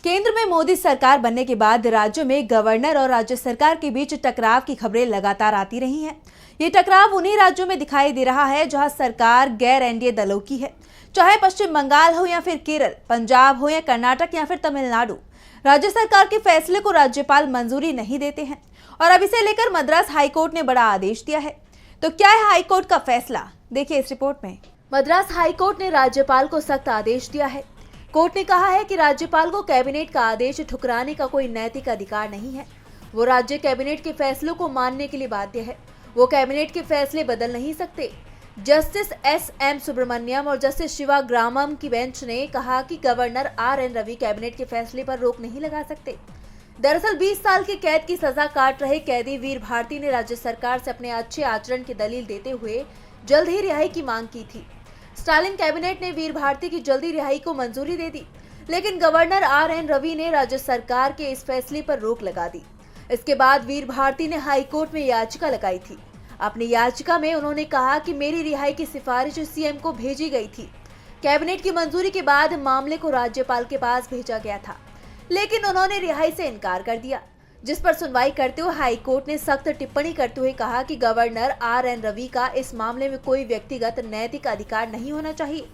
केंद्र में मोदी सरकार बनने के बाद राज्यों में गवर्नर और राज्य सरकार के बीच टकराव की खबरें लगातार आती रही हैं। ये टकराव उन्हीं राज्यों में दिखाई दे रहा है जहां सरकार गैर एनडीए दलों की है, चाहे पश्चिम बंगाल हो या फिर केरल, पंजाब हो या कर्नाटक या फिर तमिलनाडु। राज्य सरकार के फैसले को राज्यपाल मंजूरी नहीं देते हैं और अब इसे लेकर मद्रास हाईकोर्ट ने बड़ा आदेश दिया है। तो क्या है हाईकोर्ट का फैसला, देखिए इस रिपोर्ट में। मद्रास हाईकोर्ट ने राज्यपाल को सख्त आदेश दिया है। कोर्ट ने कहा है कि राज्यपाल को कैबिनेट का आदेश ठुकराने का कोई नैतिक अधिकार नहीं है। वो राज्य कैबिनेट के फैसलों को मानने के लिए बाध्य है। वो कैबिनेट के फैसले बदल नहीं सकते। Justice SM. सुब्रमण्यम और जस्टिस शिवा ग्रामम की बेंच ने कहा कि गवर्नर आर.एन. रवि कैबिनेट के फैसले पर रोक नहीं लगा सकते। दरअसल 20 साल की कैद की सजा काट रहे कैदी वीर भारती ने राज्य सरकार से अपने अच्छे आचरण की दलील देते हुए जल्द ही रिहाई की मांग की थी। स्टालिन कैबिनेट ने वीर भारती की जल्दी रिहाई को मंजूरी दे दी, लेकिन गवर्नर आर.एन. रवि ने राज्य सरकार के इस फैसले पर रोक लगा दी। इसके बाद वीर भारती ने हाई कोर्ट में याचिका लगाई थी। अपनी याचिका में उन्होंने कहा कि मेरी रिहाई की सिफारिश सीएम को भेजी गई थी। कैबिनेट की मंजूरी के बाद मामले को राज्यपाल के पास भेजा गया था, लेकिन उन्होंने रिहाई से इनकार कर दिया, जिस पर सुनवाई करते हुए हाई कोर्ट ने सख्त टिप्पणी करते हुए कहा कि गवर्नर आर.एन. रवि का इस मामले में कोई व्यक्तिगत नैतिक अधिकार नहीं होना चाहिए।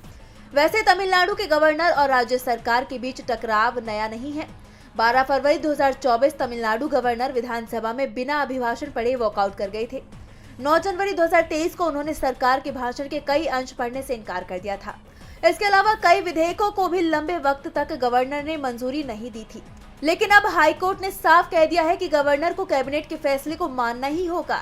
वैसे तमिलनाडु के गवर्नर और राज्य सरकार के बीच टकराव नया नहीं है। 12 फरवरी 2024 तमिलनाडु गवर्नर विधानसभा में बिना अभिभाषण पढ़े वॉकआउट कर गए थे। 9 जनवरी 2023 को उन्होंने सरकार के भाषण के कई अंश पढ़ने से इनकार कर दिया था। इसके अलावा कई विधेयकों को भी लंबे वक्त तक गवर्नर ने मंजूरी नहीं दी थी, लेकिन अब हाईकोर्ट ने साफ कह दिया है कि गवर्नर को कैबिनेट के फैसले को मानना ही होगा।